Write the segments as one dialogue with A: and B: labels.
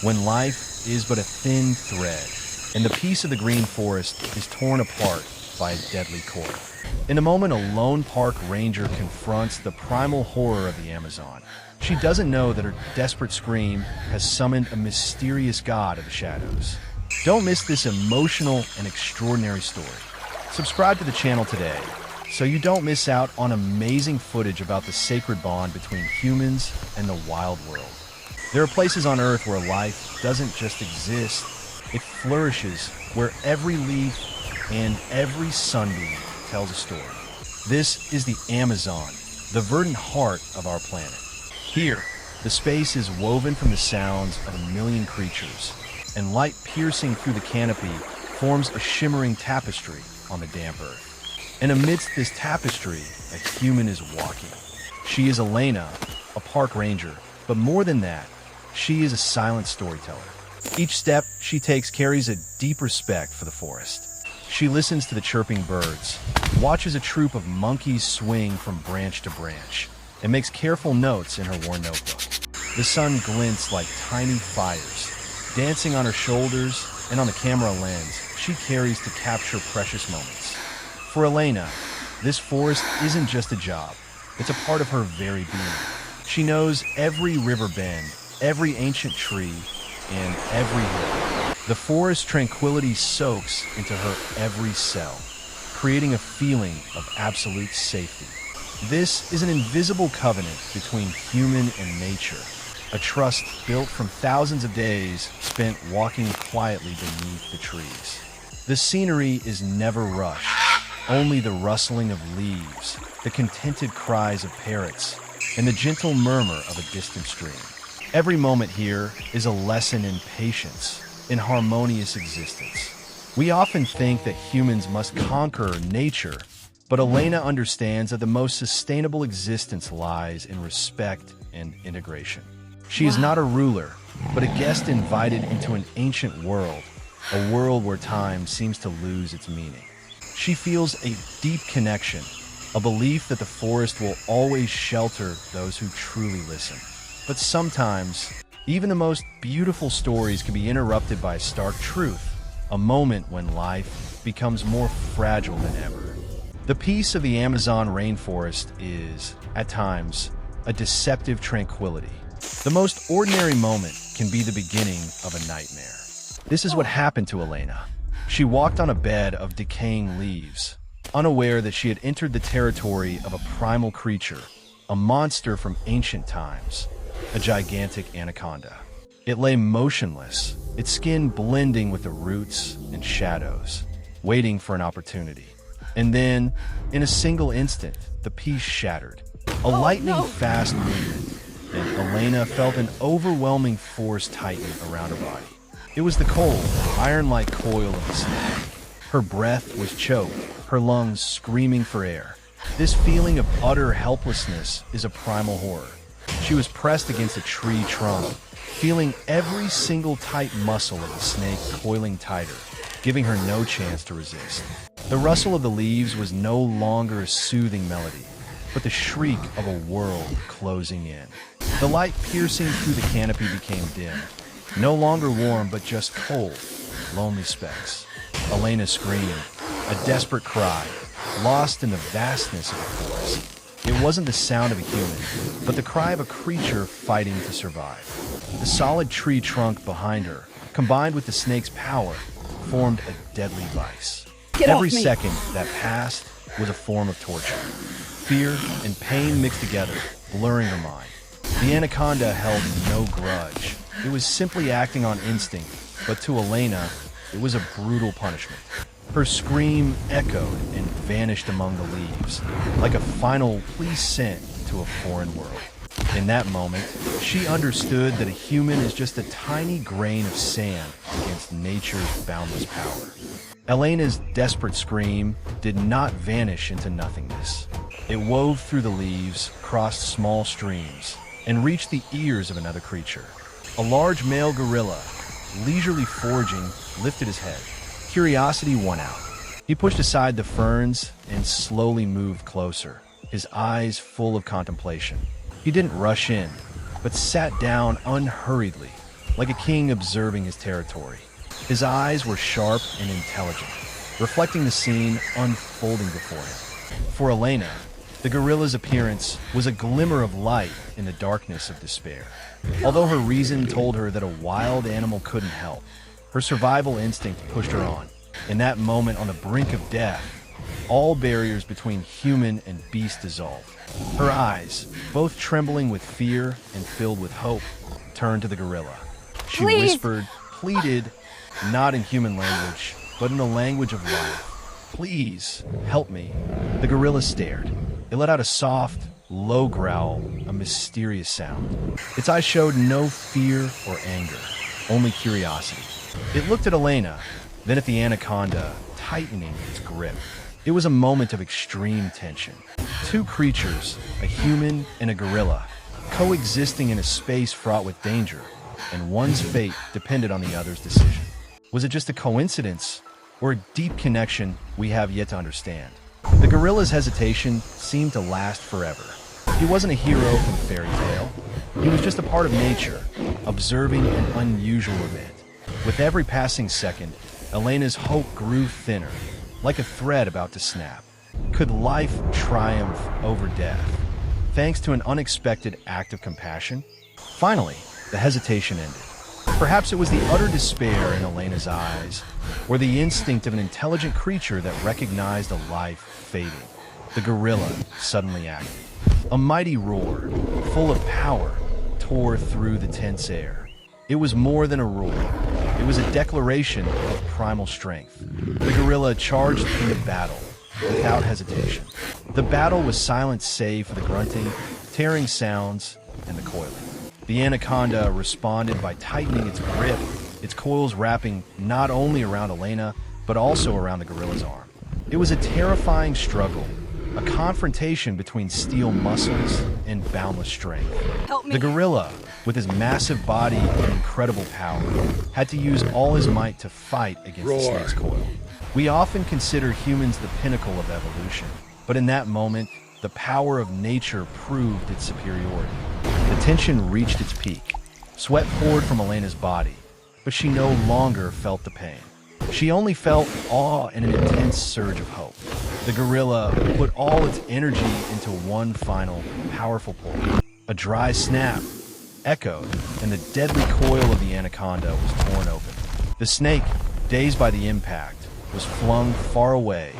A: when life is but a thin thread, and the piece of the green forest is torn apart by a deadly coil. In a moment, a lone park ranger confronts the primal horror of the Amazon. She doesn't know that her desperate scream has summoned a mysterious god of the shadows. Don't miss this emotional and extraordinary story. Subscribe to the channel today so you don't miss out on amazing footage about the sacred bond between humans and the wild world. There are places on Earth where life doesn't just exist, it flourishes, where every leaf and every sunbeam tells a story. This is the Amazon, the verdant heart of our planet. Here, the space is woven from the sounds of a million creatures, and light piercing through the canopy forms a shimmering tapestry on the damp earth. And amidst this tapestry, a human is walking. She is Elena, a park ranger, but more than that, she is a silent storyteller. Each step she takes carries a deep respect for the forest. She listens to the chirping birds, watches a troop of monkeys swing from branch to branch, and makes careful notes in her worn notebook. The sun glints like tiny fires, dancing on her shoulders and on the camera lens she carries to capture precious moments. For Elena, this forest isn't just a job, it's a part of her very being. She knows every river bend, every ancient tree, and every hill. The forest tranquility soaks into her every cell, creating a feeling of absolute safety. This is an invisible covenant between human and nature, a trust built from thousands of days spent walking quietly beneath the trees. The scenery is never rushed, only the rustling of leaves, the contented cries of parrots, and the gentle murmur of a distant stream. Every moment here is a lesson in patience, in harmonious existence. We often think that humans must conquer nature, but Elena understands that the most sustainable existence lies in respect and integration. She is not a ruler, but a guest invited into an ancient world, a world where time seems to lose its meaning. She feels a deep connection, a belief that the forest will always shelter those who truly listen. But sometimes, even the most beautiful stories can be interrupted by a stark truth, a moment when life becomes more fragile than ever. The peace of the Amazon rainforest is, at times, a deceptive tranquility. The most ordinary moment can be the beginning of a nightmare. This is what happened to Elena. She walked on a bed of decaying leaves, unaware that she had entered the territory of a primal creature, a monster from ancient times. A gigantic anaconda. It lay motionless, its skin blending with the roots and shadows, waiting for an opportunity. And then, in a single instant, the piece shattered. A lightning-fast movement, and Elena felt an overwhelming force tighten around her body. It was the cold, iron-like coil of the snake. Her breath was choked, her lungs screaming for air. This feeling of utter helplessness is a primal horror. She was pressed against a tree trunk, feeling every single tight muscle of the snake coiling tighter, giving her no chance to resist. The rustle of the leaves was no longer a soothing melody, but the shriek of a world closing in. The light piercing through the canopy became dim, no longer warm but just cold, lonely specks. Elena screamed, a desperate cry, lost in the vastness of the forest. It wasn't the sound of a human, but the cry of a creature fighting to survive. The solid tree trunk behind her, combined with the snake's power, formed a deadly vice. Every second that passed was a form of torture. Fear and pain mixed together, blurring her mind. The anaconda held no grudge. It was simply acting on instinct, but to Elena, it was a brutal punishment. Her scream echoed and vanished among the leaves, like a final plea sent to a foreign world. In that moment, she understood that a human is just a tiny grain of sand against nature's boundless power. Elena's desperate scream did not vanish into nothingness. It wove through the leaves, crossed small streams, and reached the ears of another creature. A large male gorilla, leisurely foraging, lifted his head. Curiosity won out. He pushed aside the ferns and slowly moved closer, his eyes full of contemplation. He didn't rush in, but sat down unhurriedly, like a king observing his territory. His eyes were sharp and intelligent, reflecting the scene unfolding before him. For Elena, the gorilla's appearance was a glimmer of light in the darkness of despair. Although her reason told her that a wild animal couldn't help, her survival instinct pushed her on. In that moment on the brink of death, all barriers between human and beast dissolved. Her eyes, both trembling with fear and filled with hope, turned to the gorilla. She whispered, pleaded, not in human language, but in a language of life. Please, help me. The gorilla stared. It let out a soft, low growl, a mysterious sound. Its eyes showed no fear or anger, only curiosity. It looked at Elena, then at the anaconda, tightening its grip. It was a moment of extreme tension. Two creatures, a human and a gorilla, coexisting in a space fraught with danger, and one's fate depended on the other's decision. Was it just a coincidence, or a deep connection we have yet to understand? The gorilla's hesitation seemed to last forever. He wasn't a hero from a fairy tale. He was just a part of nature, observing an unusual event. With every passing second, Elena's hope grew thinner, like a thread about to snap. Could life triumph over death, thanks to an unexpected act of compassion? Finally, the hesitation ended. Perhaps it was the utter despair in Elena's eyes, or the instinct of an intelligent creature that recognized a life fading. The gorilla suddenly acted. A mighty roar, full of power, tore through the tense air. It was more than a roar. It was a declaration of primal strength. The gorilla charged into battle, without hesitation. The battle was silent save for the grunting, tearing sounds, and the coiling. The anaconda responded by tightening its grip, its coils wrapping not only around Elena, but also around the gorilla's arm. It was a terrifying struggle, a confrontation between steel muscles and boundless strength. The gorilla, with his massive body and incredible power, had to use all his might to fight against the snake's coil. We often consider humans the pinnacle of evolution, but in that moment, the power of nature proved its superiority. The tension reached its peak. Sweat poured from Elena's body, but she no longer felt the pain. She only felt awe and an intense surge of hope. The gorilla put all its energy into one final, powerful pull. A dry snap echoed, and the deadly coil of the anaconda was torn open. The snake, dazed by the impact, was flung far away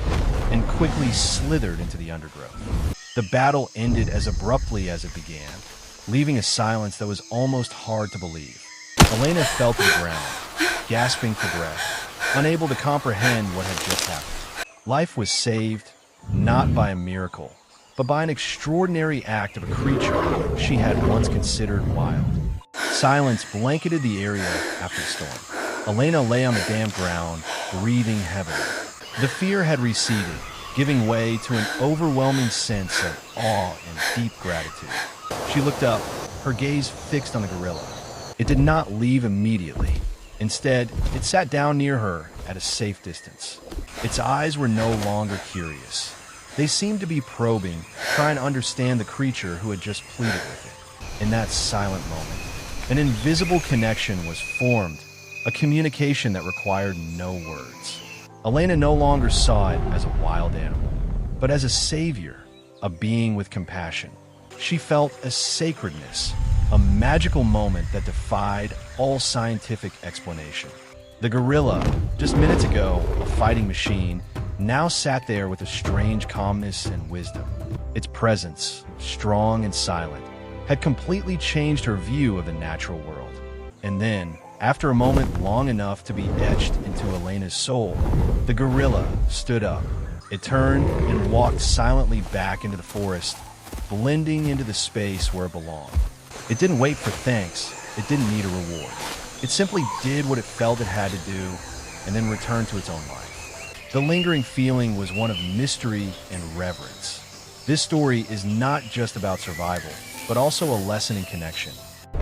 A: and quickly slithered into the undergrowth. The battle ended as abruptly as it began, leaving a silence that was almost hard to believe. Elena fell to the ground, gasping for breath, unable to comprehend what had just happened. Life was saved, not by a miracle, but by an extraordinary act of a creature she had once considered wild. Silence blanketed the area after the storm. Elena lay on the damp ground, breathing heavily. The fear had receded, giving way to an overwhelming sense of awe and deep gratitude. She looked up, her gaze fixed on the gorilla. It did not leave immediately. Instead, it sat down near her at a safe distance. Its eyes were no longer curious. They seemed to be probing, trying to understand the creature who had just pleaded with it. In that silent moment, an invisible connection was formed, a communication that required no words. Elena no longer saw it as a wild animal, but as a savior, a being with compassion. She felt a sacredness, a magical moment that defied all scientific explanation. The gorilla, just minutes ago a fighting machine, now sat there with a strange calmness and wisdom. Its presence, strong and silent, had completely changed her view of the natural world. And then, after a moment long enough to be etched into Elena's soul, the gorilla stood up. It turned and walked silently back into the forest, blending into the space where it belonged. It didn't wait for thanks. It didn't need a reward. It simply did what it felt it had to do, and then returned to its own life. The lingering feeling was one of mystery and reverence. This story is not just about survival, but also a lesson in connection.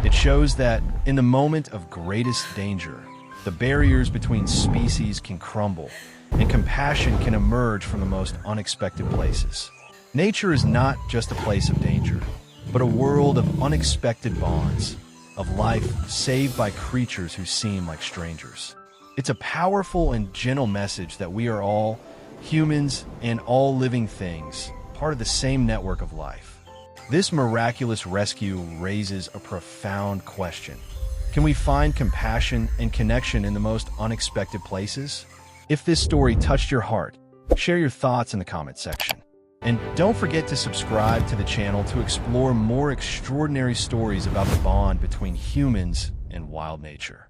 A: It shows that, in the moment of greatest danger, the barriers between species can crumble, and compassion can emerge from the most unexpected places. Nature is not just a place of danger, but a world of unexpected bonds. of life saved by creatures who seem like strangers. It's a powerful and gentle message that we are all, humans and all living things, part of the same network of life. This miraculous rescue raises a profound question. Can we find compassion and connection in the most unexpected places? If this story touched your heart, share your thoughts in the comment section. And don't forget to subscribe to the channel to explore more extraordinary stories about the bond between humans and wild nature.